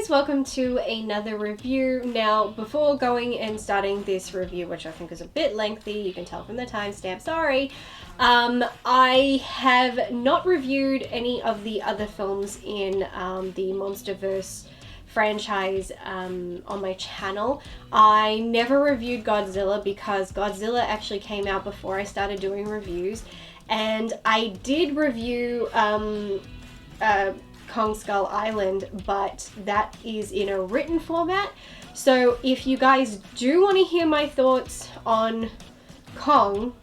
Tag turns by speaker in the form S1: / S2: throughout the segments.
S1: friends, welcome to another review. Now, before going and starting this review, which I think is a bit lengthy, you can tell from the timestamp, sorry, I have not reviewed any of the other films in the MonsterVerse franchise on my channel. I never reviewed Godzilla because Godzilla actually came out before I started doing reviews, and I did review Kong Skull Island, but that is in a written format. So if you guys do want to hear my thoughts on Kong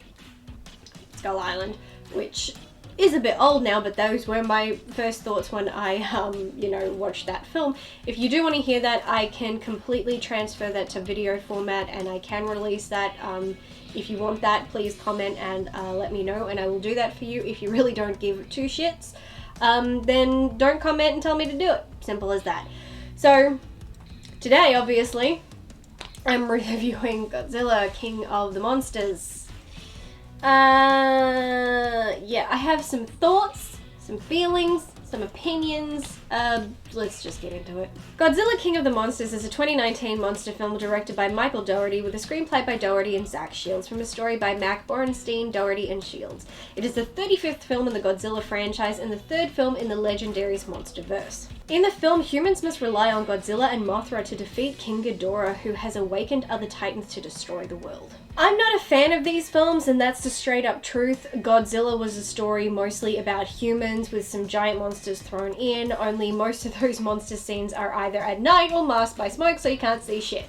S1: Skull Island, which is a bit old now, but those were my first thoughts when I, watched that film. If you do want to hear that, I can completely transfer that to video format and I can release that. If you want that, please comment and let me know, and I will do that for you. If you really don't give two shits, then don't comment and tell me to do it. Simple as that. So today, obviously, I'm reviewing Godzilla, King of the Monsters. Yeah, I have some thoughts, some feelings, some opinions. Let's just get into it. Godzilla King of the Monsters is a 2019 monster film directed by Michael Dougherty with a screenplay by Dougherty and Zach Shields from a story by Mac Borenstein, Dougherty and Shields. It is the 35th film in the Godzilla franchise and the third film in the Legendaries MonsterVerse. In the film, humans must rely on Godzilla and Mothra to defeat King Ghidorah, who has awakened other titans to destroy the world. I'm not a fan of these films, and that's the straight up truth. Godzilla was a story mostly about humans with some giant monsters thrown in, only most of those monster scenes are either at night or masked by smoke so you can't see shit.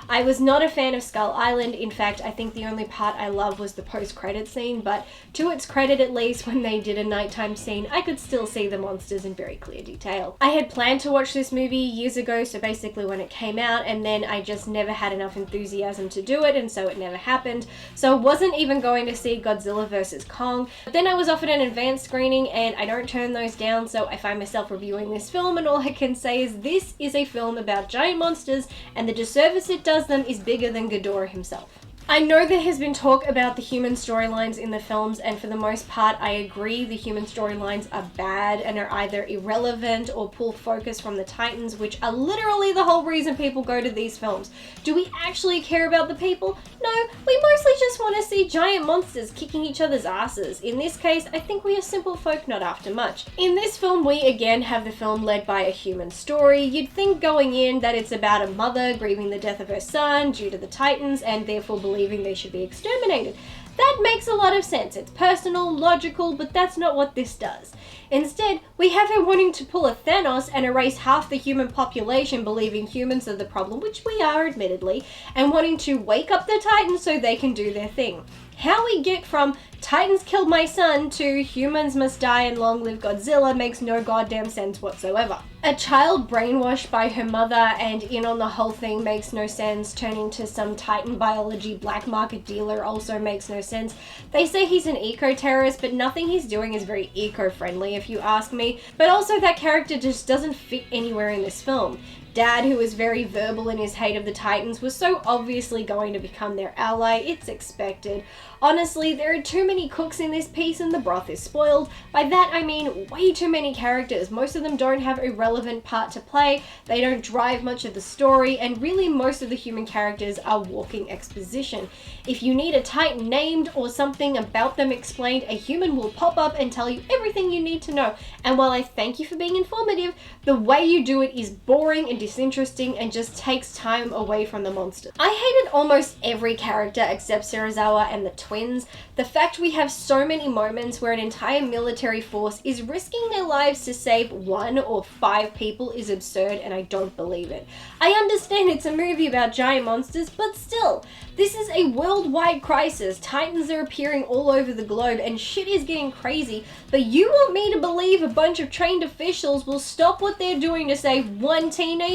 S1: I was not a fan of Skull Island. In fact, I think the only part I loved was the post-credit scene, but to its credit at least, when they did a nighttime scene, I could still see the monsters in very clear detail. I had planned to watch this movie years ago, so basically when it came out, and then I just never had enough enthusiasm to do it, and so it never happened. So I wasn't even going to see Godzilla vs. Kong. But then I was offered an advanced screening, and I don't turn those down, so I find myself reviewing this film, and all I can say is this is a film about giant monsters, and the disservice it does them is bigger than Ghidorah himself. I know there has been talk about the human storylines in the films, and for the most part I agree the human storylines are bad and are either irrelevant or pull focus from the titans, which are literally the whole reason people go to these films. Do we actually care about the people? No, we mostly just want to see giant monsters kicking each other's asses. In this case, I think we are simple folk not after much. In this film, we again have the film led by a human story. You'd think going in that it's about a mother grieving the death of her son due to the titans and therefore believing they should be exterminated. That makes a lot of sense. It's personal, logical, but that's not what this does. Instead, we have her wanting to pull a Thanos and erase half the human population, believing humans are the problem, which we are admittedly, and wanting to wake up the Titans so they can do their thing. How we get from Titans killed my son to humans must die and long live Godzilla makes no goddamn sense whatsoever. A child brainwashed by her mother and in on the whole thing makes no sense. Turning to some Titan biology black market dealer also makes no sense. They say he's an eco-terrorist, but nothing he's doing is very eco-friendly if you ask me. But also that character just doesn't fit anywhere in this film. Dad, who was very verbal in his hate of the Titans, was so obviously going to become their ally, it's expected. Honestly, there are too many cooks in this piece and the broth is spoiled. By that I mean way too many characters. Most of them don't have a relevant part to play, they don't drive much of the story, and really most of the human characters are walking exposition. If you need a Titan named or something about them explained, a human will pop up and tell you everything you need to know. And while I thank you for being informative, the way you do it is boring and disinteresting and just takes time away from the monsters. I hated almost every character except Serizawa and the twins. The fact we have so many moments where an entire military force is risking their lives to save 1 or 5 people is absurd, and I don't believe it. I understand it's a movie about giant monsters, but still, this is a worldwide crisis. Titans are appearing all over the globe and shit is getting crazy, but you want me to believe a bunch of trained officials will stop what they're doing to save one teenager?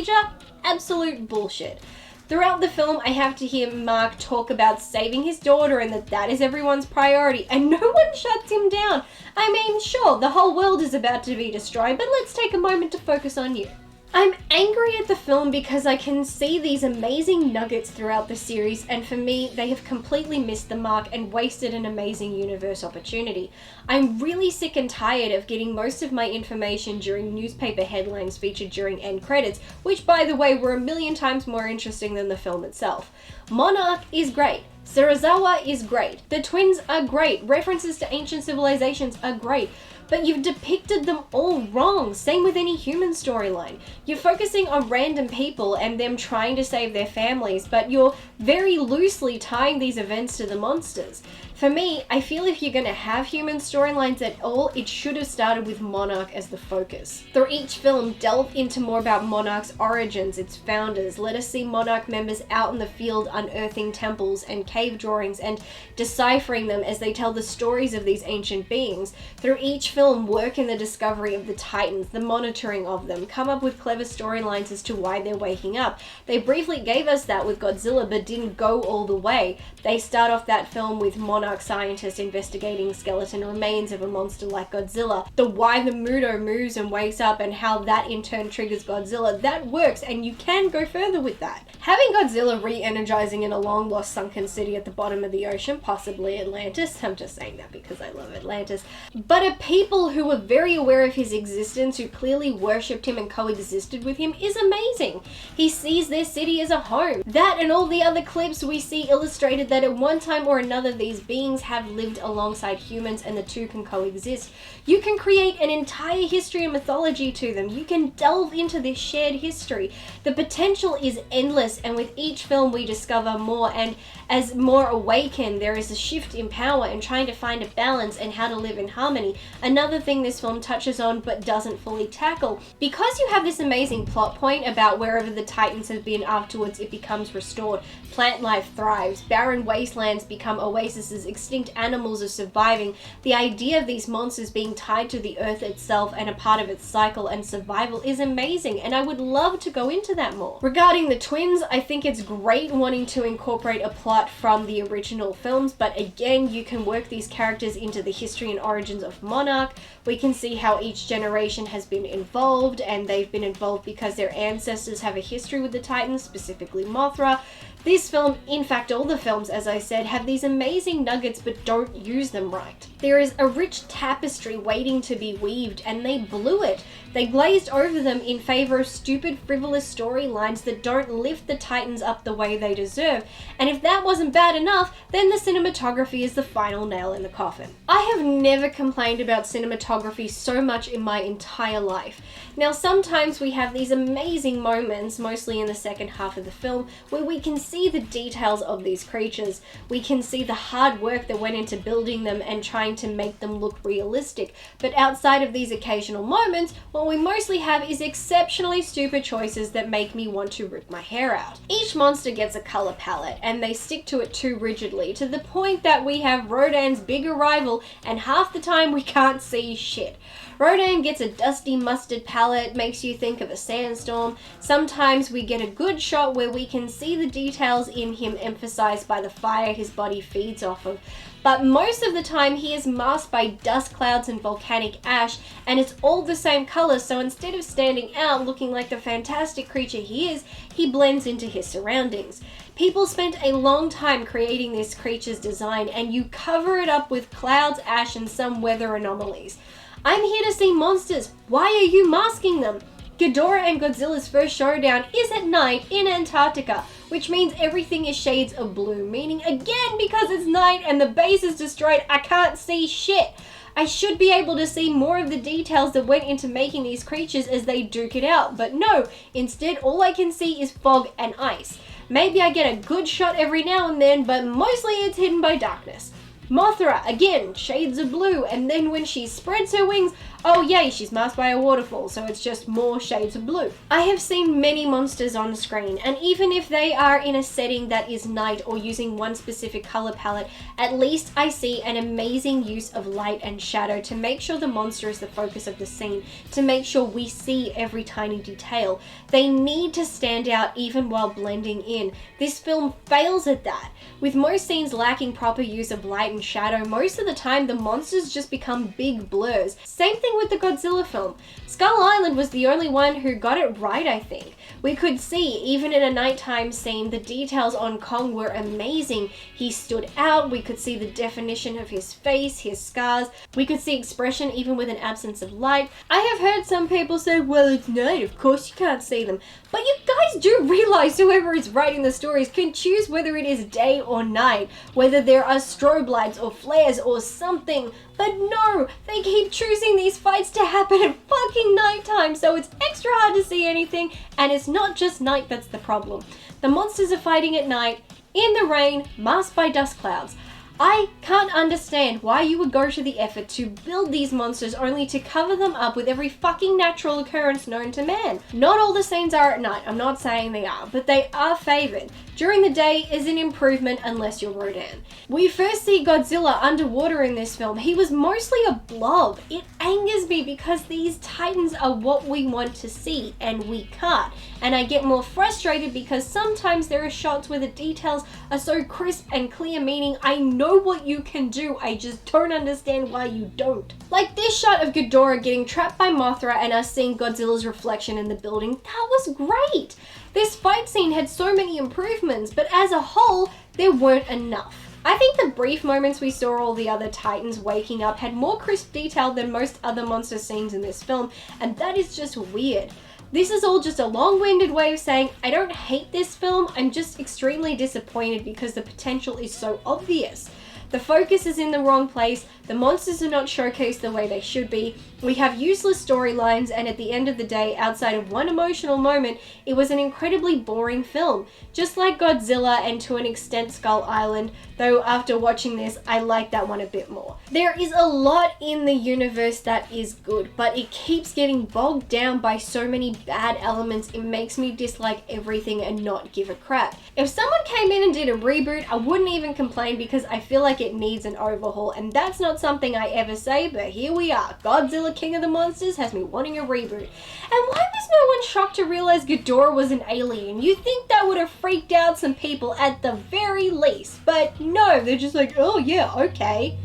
S1: Absolute bullshit. Throughout the film, I have to hear Mark talk about saving his daughter and that is everyone's priority, and no one shuts him down. I mean, sure, the whole world is about to be destroyed, but let's take a moment to focus on you. I'm angry at the film because I can see these amazing nuggets throughout the series, and for me, they have completely missed the mark and wasted an amazing universe opportunity. I'm really sick and tired of getting most of my information during newspaper headlines featured during end credits, which by the way were a million times more interesting than the film itself. Monarch is great. Serizawa is great. The twins are great. References to ancient civilizations are great. But you've depicted them all wrong. Same with any human storyline. You're focusing on random people and them trying to save their families, but you're very loosely tying these events to the monsters. For me, I feel if you're going to have human storylines at all, it should have started with Monarch as the focus. Through each film, delve into more about Monarch's origins, its founders. Let us see Monarch members out in the field unearthing temples and cave drawings and deciphering them as they tell the stories of these ancient beings. Through each film, work in the discovery of the Titans, the monitoring of them, come up with clever storylines as to why they're waking up. They briefly gave us that with Godzilla, but didn't go all the way. They start off that film with Monarch scientists investigating skeleton remains of a monster like Godzilla. The why the Muto moves and wakes up and how that in turn triggers Godzilla, that works, and you can go further with that. Having Godzilla re-energizing in a long-lost sunken city at the bottom of the ocean, possibly Atlantis, I'm just saying that because I love Atlantis, but a people who were very aware of his existence, who clearly worshipped him and coexisted with him, is amazing. He sees their city as a home. That and all the other clips we see illustrated that at one time or another these beings have lived alongside humans and the two can coexist. You can create an entire history and mythology to them. You can delve into this shared history. The potential is endless, and with each film we discover more, and as more awaken, there is a shift in power and trying to find a balance and how to live in harmony. Another thing this film touches on but doesn't fully tackle. Because you have this amazing plot point about wherever the Titans have been afterwards, it becomes restored. Plant life thrives. Barren wastelands become oases. Extinct animals are surviving. The idea of these monsters being tied to the earth itself and a part of its cycle and survival is amazing, and I would love to go into that more. Regarding the twins, I think it's great wanting to incorporate a plot from the original films, but again, you can work these characters into the history and origins of Monarch. We can see how each generation has been involved, and they've been involved because their ancestors have a history with the Titans, specifically Mothra. This film, in fact all the films as I said, have these amazing nuggets but don't use them right. There is a rich tapestry waiting to be weaved, and they blew it. They glazed over them in favor of stupid, frivolous storylines that don't lift the Titans up the way they deserve. And if that wasn't bad enough, then the cinematography is the final nail in the coffin. I have never complained about cinematography so much in my entire life. Now sometimes we have these amazing moments, mostly in the second half of the film, where we can see the details of these creatures. We can see the hard work that went into building them and trying to make them look realistic. But outside of these occasional moments, what we mostly have is exceptionally stupid choices that make me want to rip my hair out. Each monster gets a color palette, and they stick to it too rigidly, to the point that we have Rodan's big arrival and half the time we can't see shit. Rodan gets a dusty mustard palette, makes you think of a sandstorm. Sometimes we get a good shot where we can see the details in him emphasized by the fire his body feeds off of. But most of the time he is masked by dust clouds and volcanic ash, and it's all the same color, so instead of standing out looking like the fantastic creature he is, he blends into his surroundings. People spent a long time creating this creature's design, and you cover it up with clouds, ash, and some weather anomalies. I'm here to see monsters. Why are you masking them? Ghidorah and Godzilla's first showdown is at night in Antarctica, which means everything is shades of blue, meaning again because it's night and the base is destroyed, I can't see shit. I should be able to see more of the details that went into making these creatures as they duke it out, but no, instead all I can see is fog and ice. Maybe I get a good shot every now and then, but mostly it's hidden by darkness. Mothra, again, shades of blue, and then when she spreads her wings, oh yay, she's masked by a waterfall, so it's just more shades of blue. I have seen many monsters on screen, and even if they are in a setting that is night or using one specific color palette, at least I see an amazing use of light and shadow to make sure the monster is the focus of the scene, to make sure we see every tiny detail. They need to stand out even while blending in. This film fails at that. With most scenes lacking proper use of light in shadow. Most of the time, the monsters just become big blurs. Same thing with the Godzilla film. Skull Island was the only one who got it right, I think. We could see, even in a nighttime scene, the details on Kong were amazing. He stood out, we could see the definition of his face, his scars, we could see expression even with an absence of light. I have heard some people say, well, it's night, of course you can't see them. But you guys do realize whoever is writing the stories can choose whether it is day or night, whether there are strobe lights or flares or something. But no, they keep choosing these fights to happen at fucking nighttime, so it's extra hard to see anything, and it's not just night that's the problem. The monsters are fighting at night, in the rain, masked by dust clouds. I can't understand why you would go to the effort to build these monsters only to cover them up with every fucking natural occurrence known to man. Not all the scenes are at night, I'm not saying they are, but they are favoured. During the day is an improvement unless you're Rodan. We first see Godzilla underwater in this film. He was mostly a blob. It angers me because these titans are what we want to see and we can't. And I get more frustrated because sometimes there are shots where the details are so crisp and clear, meaning I know what you can do, I just don't understand why you don't. Like this shot of Ghidorah getting trapped by Mothra and us seeing Godzilla's reflection in the building, that was great! This fight scene had so many improvements, but as a whole, there weren't enough. I think the brief moments we saw all the other titans waking up had more crisp detail than most other monster scenes in this film, and that is just weird. This is all just a long-winded way of saying I don't hate this film, I'm just extremely disappointed because the potential is so obvious. The focus is in the wrong place, the monsters are not showcased the way they should be, we have useless storylines, and at the end of the day, outside of one emotional moment, it was an incredibly boring film. Just like Godzilla and to an extent Skull Island, though after watching this, I like that one a bit more. There is a lot in the universe that is good, but it keeps getting bogged down by so many bad elements, it makes me dislike everything and not give a crap. If someone came in and did a reboot, I wouldn't even complain because I feel like it needs an overhaul, and that's not something I ever say, but here we are. Godzilla King of the Monsters has me wanting a reboot. And why was no one shocked to realize Ghidorah was an alien? You'd think that would have freaked out some people at the very least, but no, they're just like, oh yeah, okay.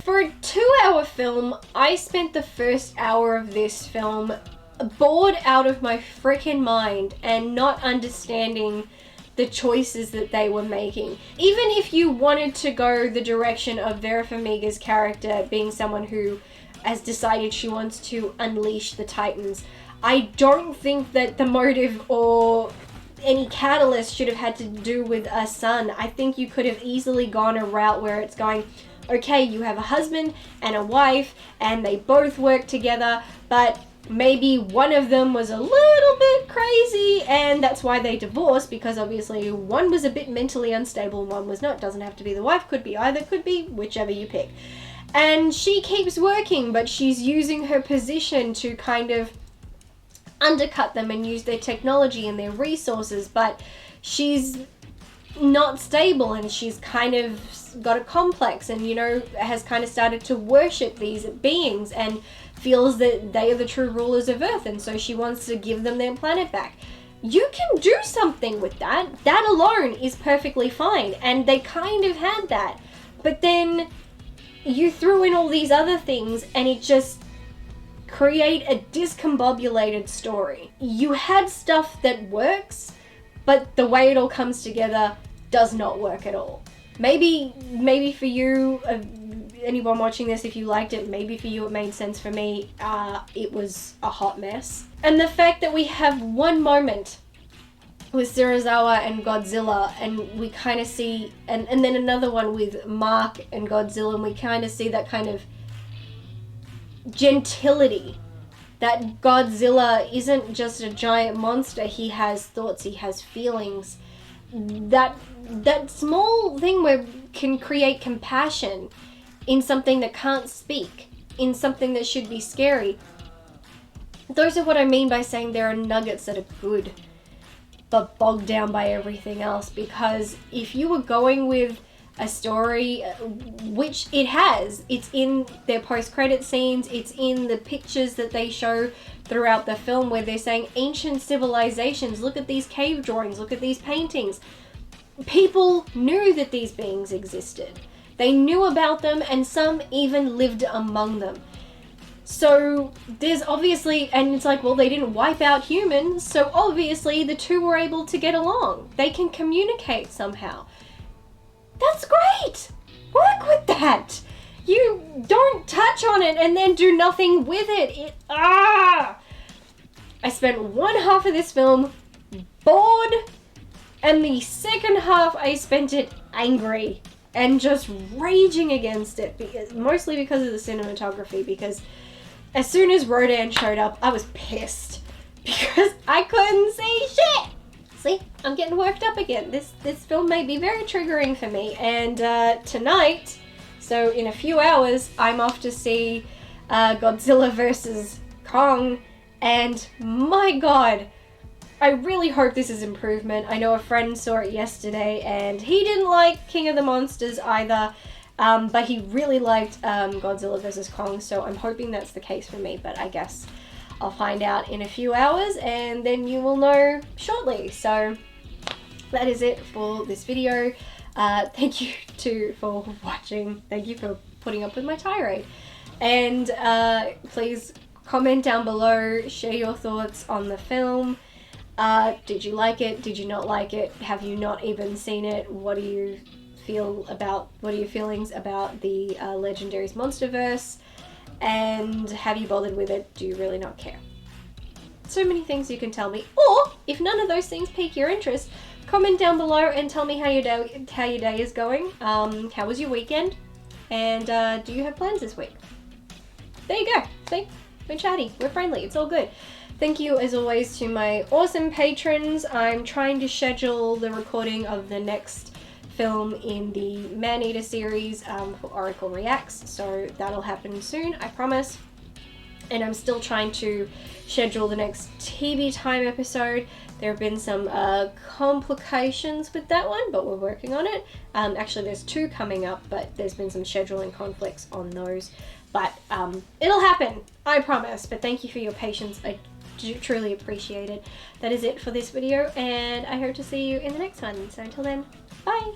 S1: For a 2-hour film, I spent the first hour of this film bored out of my freaking mind and not understanding the choices that they were making. Even if you wanted to go the direction of Vera Farmiga's character being someone who has decided she wants to unleash the Titans, I don't think that the motive or any catalyst should have had to do with a son. I think you could have easily gone a route where it's going, okay, you have a husband and a wife and they both work together, but maybe one of them was a little bit crazy and that's why they divorced, because obviously one was a bit mentally unstable and one was not. Doesn't have to be the wife, could be either, could be whichever you pick. And she keeps working, but she's using her position to kind of undercut them and use their technology and their resources, but she's not stable and she's kind of got a complex and, you know, has kind of started to worship these beings and feels that they are the true rulers of Earth, and so she wants to give them their planet back. You can do something with that. That alone is perfectly fine, and they kind of had that. But then you threw in all these other things and it just create a discombobulated story. You had stuff that works, but the way it all comes together does not work at all. Maybe for you, anyone watching this, if you liked it, maybe for you it made sense. For me, it was a hot mess. And the fact that we have one moment with Serizawa and Godzilla, and we kind of see, and then another one with Mark and Godzilla, and we kind of see that kind of gentility, that Godzilla isn't just a giant monster, he has thoughts, he has feelings. That small thing where can create compassion in something that can't speak, in something that should be scary. Those are what I mean by saying there are nuggets that are good, but bogged down by everything else. Because if you were going with a story, which it has, it's in their post-credit scenes, it's in the pictures that they show throughout the film where they're saying ancient civilizations, look at these cave drawings, look at these paintings. People knew that these beings existed. They knew about them, and some even lived among them. So there's obviously, and it's like, well, they didn't wipe out humans, so obviously the two were able to get along. They can communicate somehow. That's great! Work with that! You don't touch on it and then do nothing with it. I spent one half of this film bored, and the second half I spent it angry and just raging against it, mostly because of the cinematography, because as soon as Rodan showed up, I was pissed because I couldn't see shit. See, I'm getting worked up again. This film may be very triggering for me, and tonight, so in a few hours, I'm off to see Godzilla vs. Kong, and my god, I really hope this is improvement. I know a friend saw it yesterday, and he didn't like King of the Monsters either, but he really liked Godzilla vs. Kong, so I'm hoping that's the case for me, but I guess I'll find out in a few hours, and then you will know shortly. So that is it for this video. Thank you for watching. Thank you for putting up with my tirade. And please comment down below, share your thoughts on the film. Did you like it? Did you not like it? Have you not even seen it? What are your feelings about the Legendary's Monsterverse? And have you bothered with it? Do you really not care? So many things you can tell me. Or, if none of those things pique your interest, comment down below and tell me how your day is going. How was your weekend? And do you have plans this week? There you go. See? We're chatty. We're friendly. It's all good. Thank you, as always, to my awesome patrons. I'm trying to schedule the recording of the next film in the Man-Eater series for Oracle Reacts, so that'll happen soon, I promise. And I'm still trying to schedule the next TV Time episode. There have been some complications with that one, but we're working on it. Actually, there's two coming up, but there's been some scheduling conflicts on those. But it'll happen, I promise. But thank you for your patience. I truly appreciate it. That is it for this video, and I hope to see you in the next one. So until then, bye!